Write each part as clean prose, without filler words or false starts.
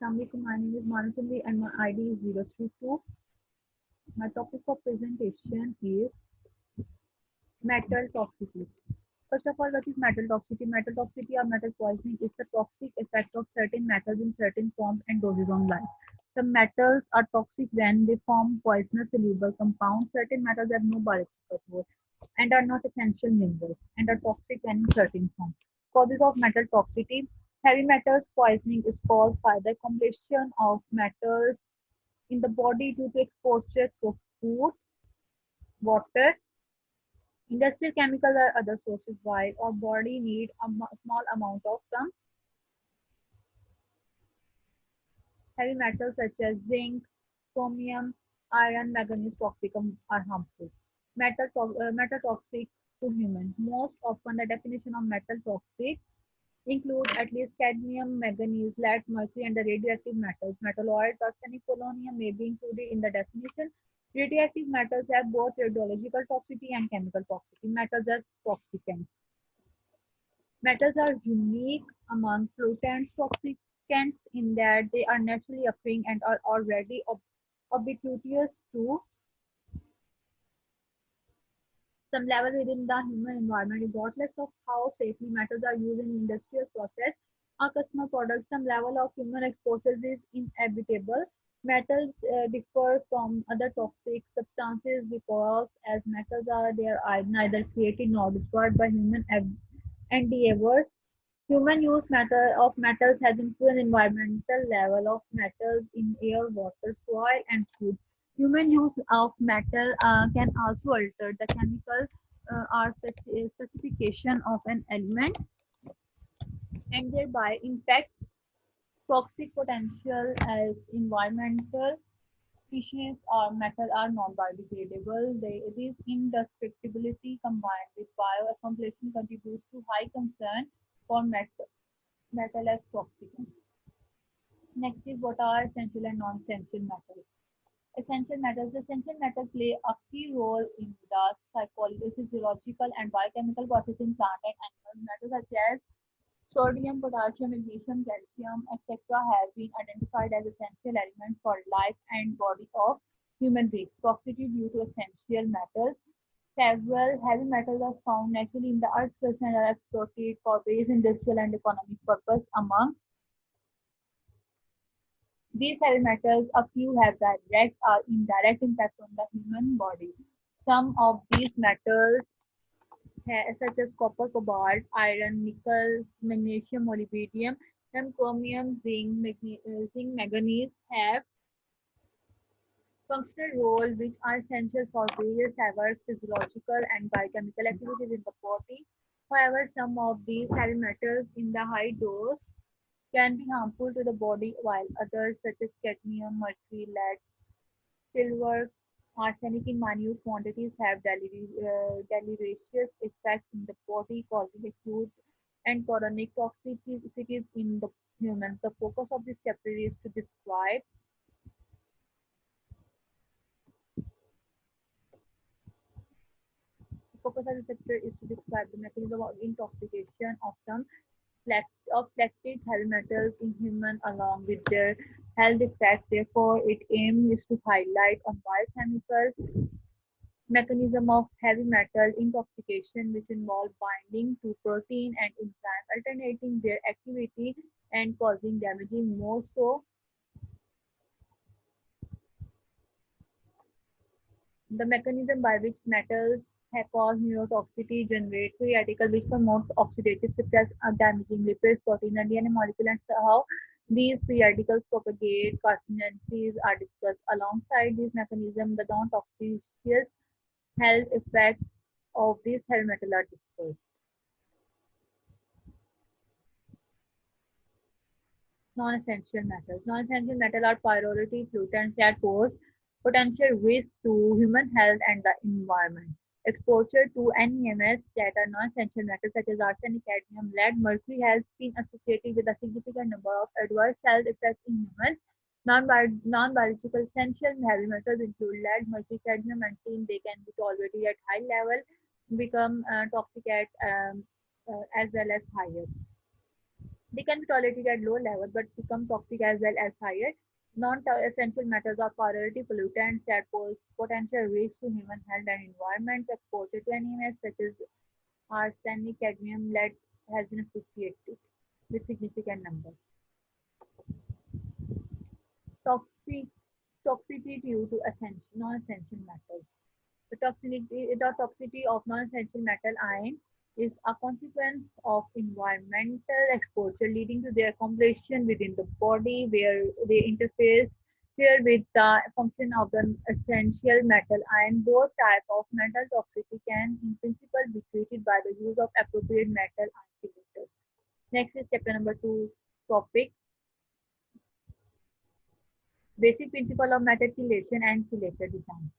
Assalamualaikum. My name is Manasundri and my ID is 032. My topic of presentation is metal toxicity. First of all, what is metal toxicity? Metal toxicity or metal poisoning is the toxic effect of certain metals in certain forms and doses on life. Some metals are toxic when they form poisonous soluble compounds. Certain metals have no biological role and are not essential minerals and are toxic when in certain forms. Causes of metal toxicity. Heavy metals poisoning is caused by the accumulation of metals in the body due to exposure to food, water, industrial chemicals or other sources. While our body need a small amount of some heavy metals such as zinc, chromium, iron, manganese toxic are harmful. Metal toxic to humans. Most often the definition of metal toxics include at least cadmium, manganese, lead, mercury, and the radioactive metals. Metalloids, arsenic, polonium may be included in the definition. Radioactive metals have both radiological toxicity and chemical toxicity. Metals are toxicants. Metals are unique among pollutants toxicants in that they are naturally occurring and are already ubiquitous to some level within the human environment, regardless of how safely metals are used in industrial process or customer products. Some level of human exposure is inevitable. Metals differ from other toxic substances because as metals are they are neither created nor destroyed by human endeavors. Human use of metals has influenced environmental level of metals in air, water, soil, and food. Human use of metal can also alter the chemical or specification of an element and thereby impact toxic potential as environmental species or metal are non-biodegradable. This indestructibility combined with bioaccumulation contributes to high concern for metal as toxicants. Next is what are essential and non-essential metals. Essential metals. Essential metals play a key role in the psychological, physiological, and biochemical process in plant and animals. Metals such as sodium, potassium, magnesium, calcium, etc. have been identified as essential elements for life and body of human beings. Toxicity due to essential metals. Several heavy metals are found naturally in the earth's crust and are exploited for various industrial and economic purposes. Among these heavy metals, a few have direct or indirect impact on the human body. Some of these metals, such as copper, cobalt, iron, nickel, magnesium, molybdenum, and chromium, zinc, manganese, have functional roles which are essential for various diverse physiological and biochemical activities in the body. However, some of these heavy metals in the high dose can be harmful to the body, while others, such as cadmium, mercury, lead, silver, arsenic in minute quantities, have deleterious effects in the body, causing acute and chronic toxicities in the humans. The focus of this chapter is to describe the focus of the chapter is to describe the mechanism of intoxication of some selected heavy metals in humans along with their health effects. Therefore, its aim is to highlight on biochemical mechanism of heavy metal intoxication which involve binding to protein and enzyme, alternating their activity and causing damaging more so the mechanism by which metals cause neurotoxicity generate free radicals which promote oxidative stress, damaging lipids, protein, and DNA molecule, and so how these free radicals propagate carcinogens are discussed. Alongside these mechanisms, the non-toxic health effects of these heavy metals are discussed. Non-essential metals. Non-essential metals are priority pollutants that pose potential risk to human health and the environment. Exposure to NEMS that are non-essential metals such as arsenic, cadmium, lead, mercury has been associated with a significant number of adverse health effects in humans. Non-biological essential heavy metals include lead, mercury, cadmium, and tin. They can be tolerated at high level, become toxic at as well as higher. They can be tolerated at low level but become toxic as well as higher. Non-essential metals are priority pollutants that pose potential risks to human health and environment. Exposure to NMS such as arsenic, cadmium, lead has been associated with significant numbers. Toxic toxicity due to non-essential metals. The toxicity of non-essential metal ion is a consequence of environmental exposure leading to their accumulation within the body where they interface here with the function of the essential metal ion. Both type of metal toxicity can in principle be treated by the use of appropriate metal ion chelators. Next is chapter number 2 topic basic principle of metal chelation and chelator design.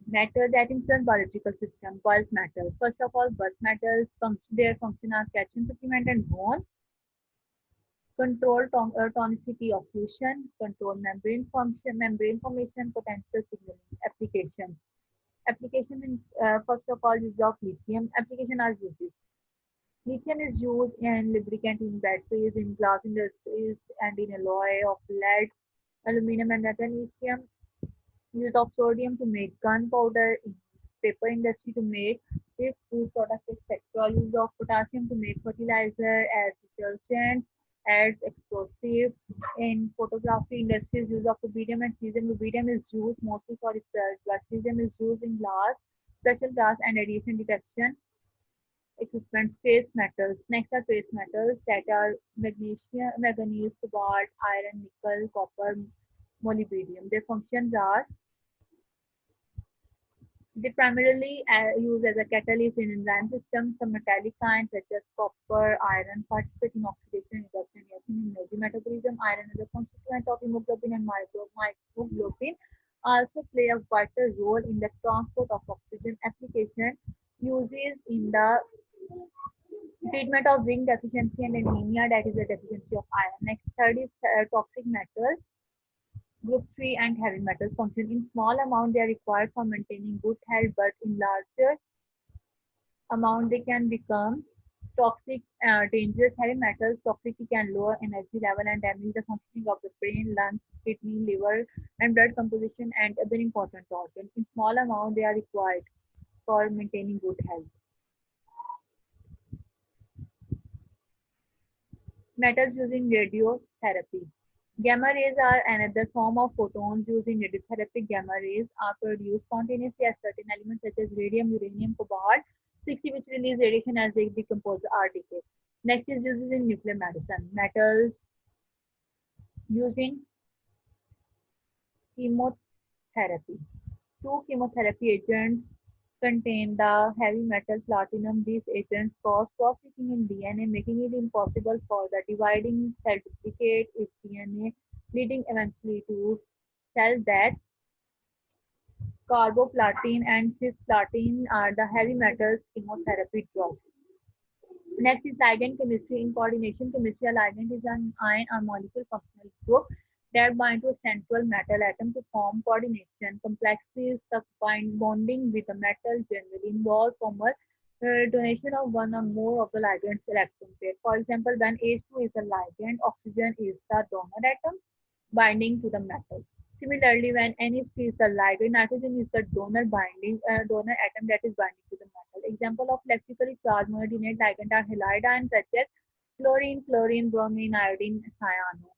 Metals that influence biological system, bulk metals. First of all, bulk metals, their function are calcium supplement and bone, control tonicity of fusion, control membrane function, membrane formation, potential signaling. Applications. Application in first of all use of lithium. Application are uses. Lithium is used in lubricant in batteries, in glass industries, and in alloy of lead, aluminum, and magnesium. Use of sodium to make gunpowder, in paper industry to make food products, etc. Use of potassium to make fertilizer as detergents, as explosive. In photography industries, use of rubidium and cesium. Rubidium is used mostly for research, but cesium is used in glass, special glass and radiation detection equipment. Trace metals. Next are trace metals that are magnesium, manganese, cobalt, iron, nickel, copper, molybdenum. Their functions are they primarily use as a catalyst in enzyme systems. Some metallic ions such as copper, iron participate in oxidation, reduction, reaction in energy metabolism. Iron is a constituent of hemoglobin and myoglobin also play a vital role in the transport of oxygen. Application uses in the treatment of zinc deficiency and anemia, that is the deficiency of iron. Next, third is toxic metals. Group 3 and heavy metals function in small amount. They are required for maintaining good health, but in larger amount they can become toxic, dangerous. Heavy metals toxicity can lower energy level and damage the functioning of the brain, lungs, kidney, liver, and blood composition and other important organs. In small amount, they are required for maintaining good health. Metals used in radiotherapy. Gamma rays are another form of photons used in radiotherapy. Gamma rays are produced spontaneously as certain elements such as radium, uranium, cobalt, 60 which release radiation as they decompose or decay. Next is uses in nuclear medicine. Metals used in chemotherapy. Two chemotherapy agents contain the heavy metal platinum. These agents cause cross-linking in DNA, making it impossible for the dividing cell to duplicate its DNA, leading eventually to cell death. Carboplatin and cisplatin are the heavy metals chemotherapy drugs. Next is ligand chemistry. In coordination chemistry, a ligand is an ion or molecule functional group that bind to a central metal atom to form coordination. Complexities, the bonding with a metal generally involve formal donation of one or more of the ligand's electron pair. For example, when H2 is the ligand, oxygen is the donor atom binding to the metal. Similarly, when NH3 is the ligand, nitrogen is the donor atom that is binding to the metal. Example of electrically charged monodentate ligand are halide ions such as chlorine, chlorine, bromine, iodine, cyano.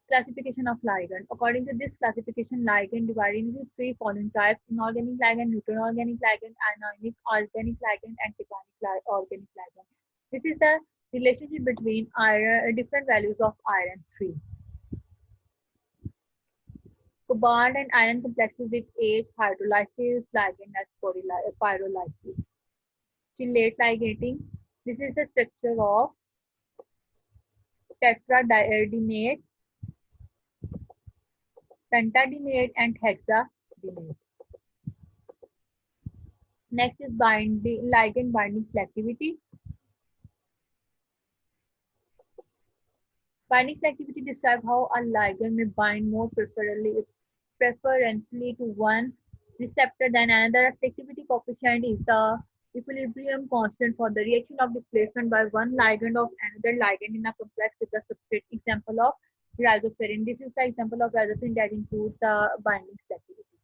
Classification of ligand. According to this classification, ligand divided into three following types: inorganic ligand, neutral organic ligand, anionic organic ligand, and cationic organic ligand. This is the relationship between different values of iron 3. Cobalt and iron complexes with H hydrolysis ligand as pyrolysis. Chelate ligating. This is the structure of tetradenate, pentadenate, and hexadenate. Next is ligand binding selectivity. Binding selectivity describes how a ligand may bind more preferentially to one receptor than another. A selectivity coefficient is the equilibrium constant for the reaction of displacement by one ligand of another ligand in a complex with the substrate. Example of rhizopheric. This is the example of rhizopheric that includes the binding selectivity.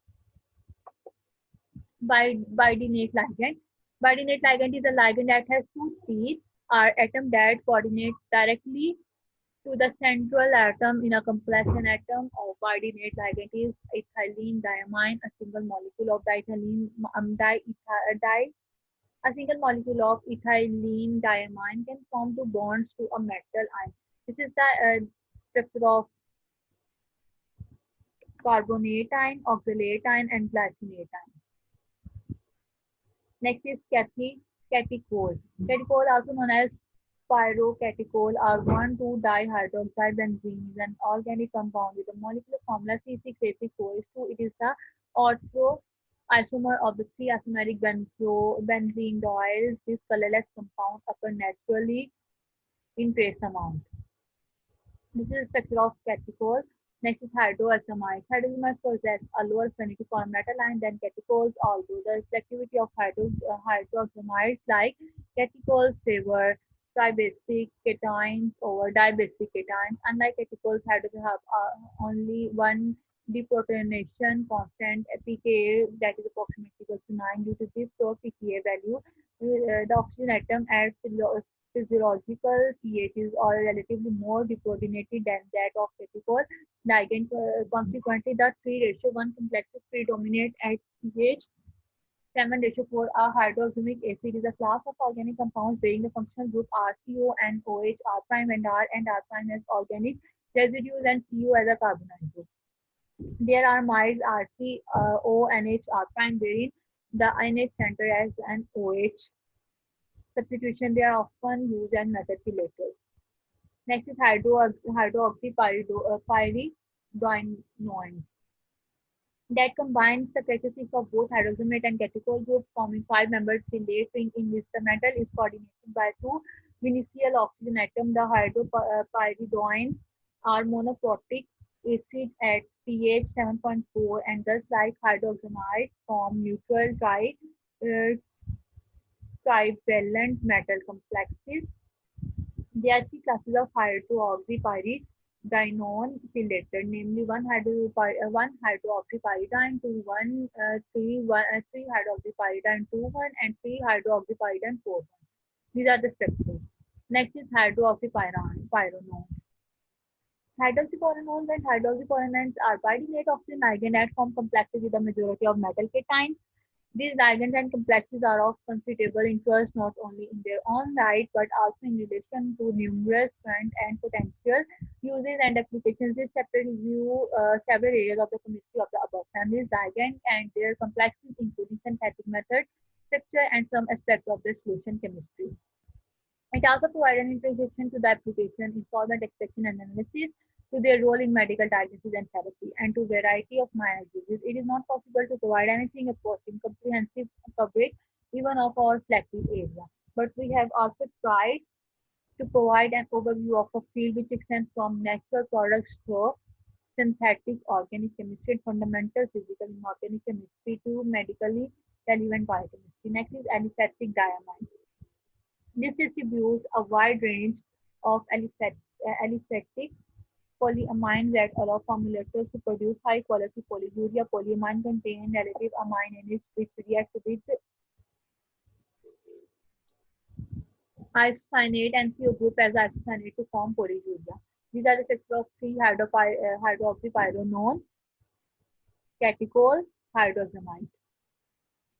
Bidinate ligand. Bidinate ligand is a ligand that has two teeth or atom that coordinate directly to the central atom in a complex. An atom of bidinate ligand is ethylene diamine, a single molecule of diethylene a single molecule of ethylene diamine can form two bonds to a metal ion. This is the structure of carbonate ion, oxalate ion, and glycinate ion. Next is catechol. Catechol, also known as pyrocatechol, are 1,2-dihydroxide benzene, is an organic compound with a molecular formula C6H6OH2. It is the ortho isomer of the three isomeric benzene diols. This colorless compound occur naturally in trace amount. This is the structure of catechol. Next is hydroxamides. Hydroxamides possess a lower affinity for metal ion than catechols, although the selectivity of hydroxamides like catechols favor tribasic cations over dibasic cations. Unlike catechols, hydroxamides have only one deprotonation constant pKa that is approximately equal to 9. Due to this low pKa value, the oxygen atom at physiological pHs are relatively more deprotonated than that of catechol ligand. Consequently, the 3:1 complexes predominate at pH 7:4. A hydroxamic acid is a class of organic compounds bearing the functional group RCO and OH, R prime and R prime as organic residues, and CO as a carbonyl group. There are mild RCO NH R prime wherein the NH center as an OH substitution. They are often used as methylators. Next is hydroxypyridinones that combines the characteristics of both hydroxamate and catechol groups, forming five-membered chelate ring in which the metal is coordinated by two initial oxygen atoms. The hydropyridones are monoprotic acid at pH 7.4 and thus like hydroxamides form neutral uh, trivalent metal complexes. There are three classes of hydroxypyridinone chelator, namely one hydroxypyridine, three hydroxypyridine 2,1, and three hydroxypyridine 4,1. These are the structures. Next is hydroxypyronones. Hydroxypyronones and hydroxypyronanes are bidinate oxygen ligand that form complexes with a majority of metal cations. These ligands and complexes are of considerable interest not only in their own right but also in relation to numerous current and potential uses and applications. This chapter review several areas of the chemistry of the above families, ligands and their complexes, including synthetic method, structure, and some aspects of the solution chemistry. It also provides an introduction to the application in solvent extraction and analysis, to their role in medical diagnosis and therapy, and to variety of minor uses. It is not possible to provide anything approaching comprehensive coverage even of our selected area. But we have also tried to provide an overview of a field which extends from natural products to synthetic organic chemistry and fundamental physical and organic chemistry to medically relevant biochemistry. Next is aliphatic diamine. This distributes a wide range of aliphatic polyamines that allow formulators to produce high-quality polyuria. Polyamine contain relative amine units which react with isocyanate and CO group as isocyanate to form polyuria. These are the structure of three hydroxypyronone, catechol, hydroxamide.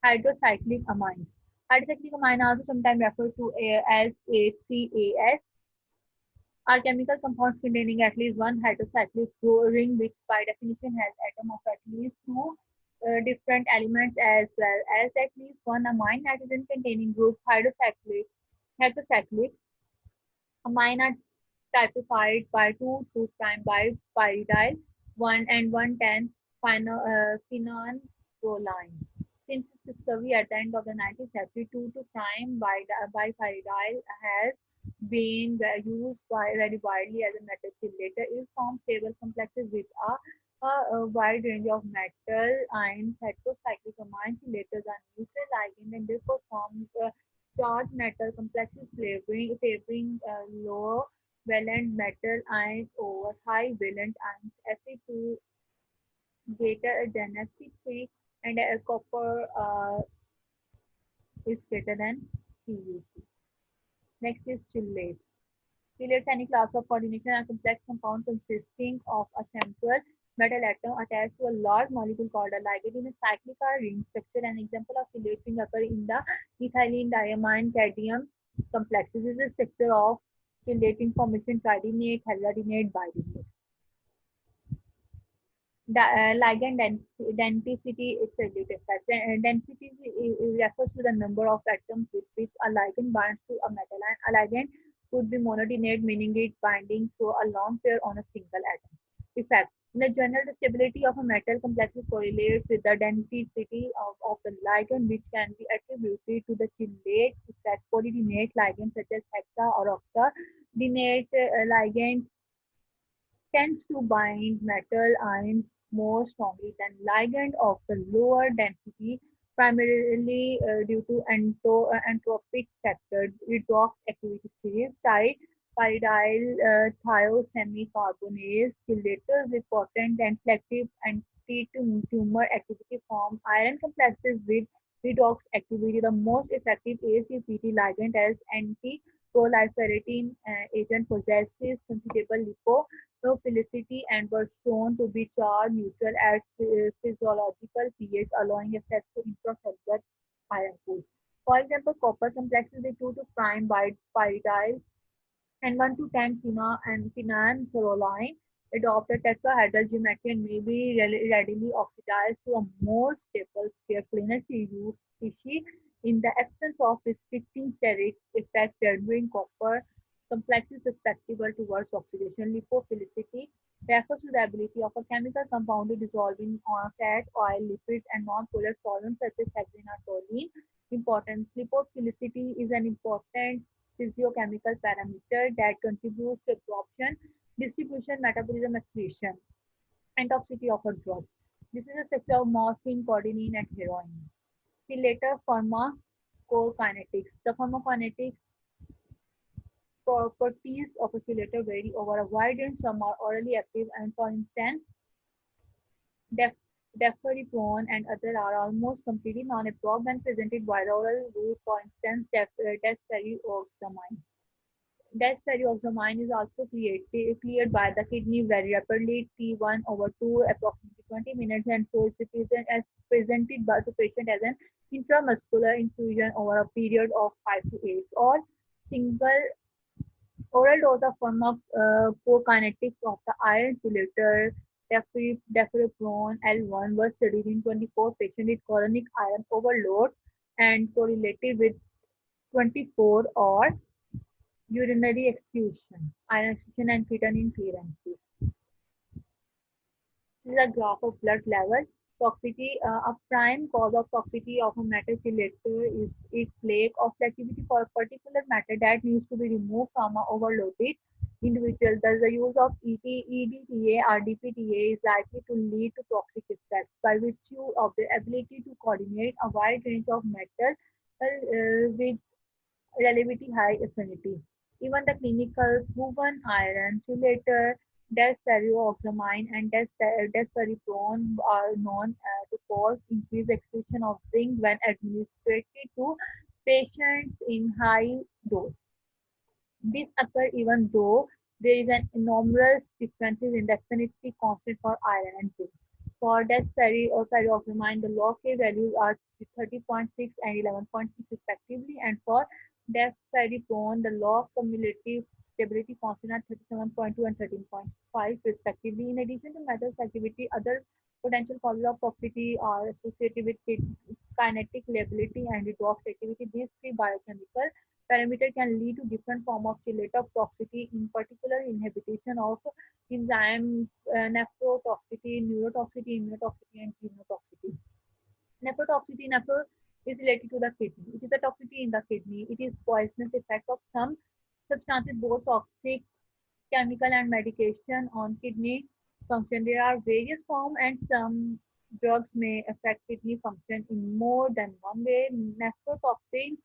Hydrocyclic amines. Hydrocyclic amine are also sometimes referred to as HCAS are chemical compounds containing at least one hydrocyclic ring, which by definition has atoms of at least two different elements as well as at least one amine nitrogen containing group. Heterocyclic amine are typified by 2,2' pyridyl 1 and 1,10 phenanoline. Since its discovery at the end of the 19th century, 2,2' bipyridyl has been used very widely as a metal chelator. It forms stable complexes with a wide range of metal ions. Heterocyclic amine chelators are neutral ligand and therefore form charged metal complexes favoring low valent metal ions over high valent ions. Fe2 greater than Fe3 and copper is greater than CuC. Next is chillates. Chillates, any class of coordination and complex compound consisting of a central metal atom attached to a large molecule called a ligand in a cyclic or ring structure. An example of chillate ring occur in the ethylene diamine cadmium complexes. This is the structure of chillating formation tridinate, hexadenate, bidenate. Ligand density is related fact. Density refers to the number of atoms with which a ligand binds to a metal, and a ligand could be monodenate, meaning it binding to a lone pair on a single atom. Effect. In the general, the stability of a metal complex correlates with the density of the ligand, which can be attributed to the chillate effect. Polydenate ligands such as hexa or octadenate ligands tends to bind metal ions more strongly than ligand of the lower density, primarily due to entropic factors. Redox activity series type pyridyl thiosemicarbonates chelators with potent and selective anti-tumor activity form iron complexes with redox activity. The most effective ACPT ligand as anti-proliferating agent possesses considerable lipophilicity and were shown to be charge neutral at physiological pH, allowing access to intracellular iron pools. For example, copper complexes with 2 to prime pyridyl and 1 to 10 phenanthroline adopt a tetrahedral geometry and may be readily oxidized to a more stable square planar CU species in the absence of restricting steric effect rendering copper complexes susceptible towards oxidation. Lipophilicity refers to the ability of a chemical compound to dissolve in fat, oil, lipids, and non-polar solvents such as hexane or toluene. Importance. Lipophilicity is an important physiochemical parameter that contributes to absorption, distribution, metabolism, excretion, and toxicity of a drug. This is a structure of morphine, codeine, and heroin. See later pharmacokinetics. The pharmacokinetics properties of a chelator vary over a wide range. Some are orally active, and for instance, def- deferriprone and others are almost completely non-absorbed when presented by the oral route. For instance, desferrioxamine. Desferrioxamine is also cleared by the kidney very rapidly, T1 over 2, approximately 20 minutes, and so is presented by the patient as an intramuscular infusion over a period of 5 to 8 or single oral dose of pharmacokinetics of the iron chelator deferriprone L1 was studied in 24 patients with chronic iron overload and correlated with 24 or urinary excretion, iron excretion and creatinine clearances. This is a graph of blood level toxicity. A prime cause of toxicity of a metal chelator is its lack of selectivity for a particular metal that needs to be removed from an overloaded individual. Thus, the use of EDTA or DPTA is likely to lead to toxic effects by virtue of their ability to coordinate a wide range of metals with relatively high affinity. Even the clinical proven iron chelator, desferrioxamine, and desferriprone are known to cause increased excretion of zinc when administered to patients in high dose. This occurs even though there is an enormous differences in the affinity constant for iron and zinc. For desferrioxamine, the log K values are 30.6 and 11.6 respectively, and for desferriprone, the log cumulative stability constant are 37.2 and 13.5 respectively. In addition to metals activity, other potential causes of toxicity are associated with kinetic liability and redox activity. These three biochemical parameter can lead to different form of chelator toxicity, in particular inhibition of enzyme nephrotoxicity, neurotoxicity, immunotoxicity, and genotoxicity. Nephrotoxicity is related to the kidney. It is a toxicity in the kidney. It is poisonous effect of some substances, both toxic, chemical, and medication on kidney function. There are various forms and some Drugs may affect kidney function in more than one way. Nephrotoxins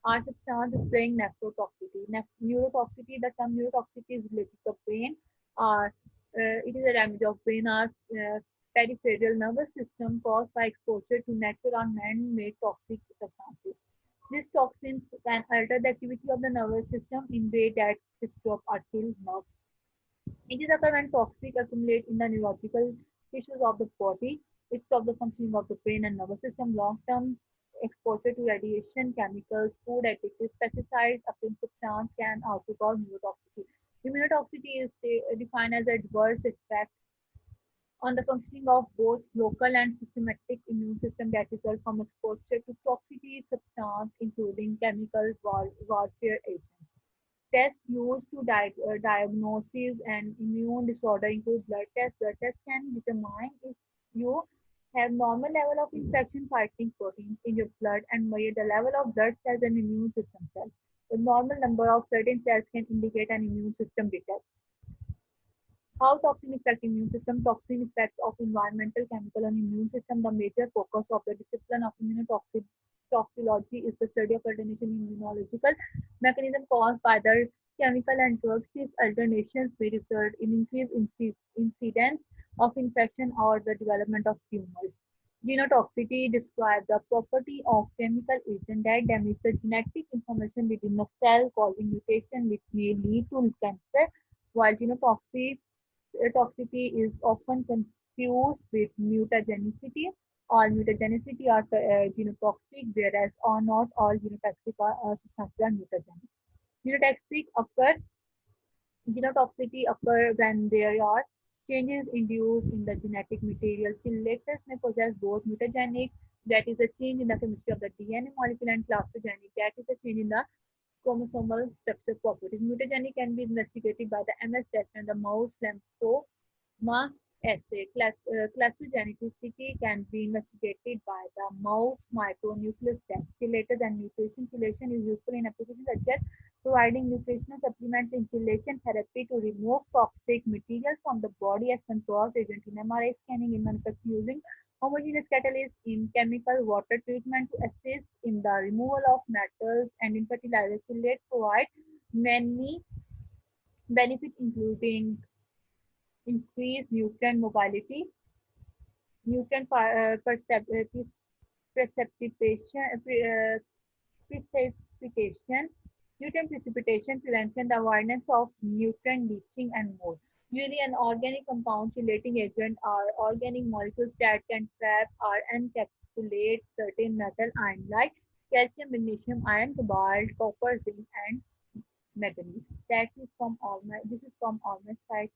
are substances displaying nephrotoxicity. Neurotoxicity, the term neurotoxicity is related to brain, or it is a damage of brain or peripheral nervous system caused by exposure to natural or man-made toxic substances. These toxins can alter the activity of the nervous system in way that disrupt or kill nerves. It is occur when toxic accumulate in the neurological tissues of the body. It stops the functioning of the brain and nervous system. Long-term exposure to radiation, chemicals, food additives, pesticides, upstream substance can also cause neurotoxicity. Immunotoxicity is defined as adverse effect on the functioning of both local and systematic immune system that result from exposure to toxicity substance, including chemical warfare agents. Tests used to diagnose an immune disorder include blood tests. Blood tests can determine if you have normal level of infection fighting proteins in your blood and measure the level of blood cells and immune system cells. The normal number of certain cells can indicate an immune system defect. How toxin affect immune system? Toxin effect of environmental, chemical, and immune system. The major focus of the discipline of toxicology is the study of alternation in immunological mechanism caused by the chemical and drugs. These alternations may result in increased incidence of infection or the development of tumors. Genotoxicity describes the property of chemical agent that damage the genetic information within a cell, causing mutation which may lead to cancer, while toxicity is often confused with mutagenicity. All mutagenicity are genotoxic, whereas not all genotoxic substances are mutagenic. Genotoxic occur Genotoxicity occur when there are changes induced in the genetic material. Chelators may possess both mutagenic, that is a change in the chemistry of the DNA molecule, and clastogenic, that is a change in the chromosomal structure properties. Mutagenic can be investigated by the MS test and the mouse lymphoma assay. Clastogenicity can be investigated by the mouse micronucleus test. Chelators and nutrition. Chelation is useful in applications such as providing nutritional supplements in chelation therapy to remove toxic materials from the body as control agent in MRI scanning in manufacturing using homogeneous catalysts in chemical water treatment to assist in the removal of metals and in fertilizer. Chelate provide many benefits including increased nutrient mobility, nutrient precipitation, precipitation, nutrient precipitation, prevention, the avoidance of nutrient leaching, and more. Usually, an organic compound chelating agent are organic molecules that can trap or encapsulate certain metal ions like calcium, magnesium, iron, cobalt, copper, zinc, and manganese. That is from all my. This is from all my site.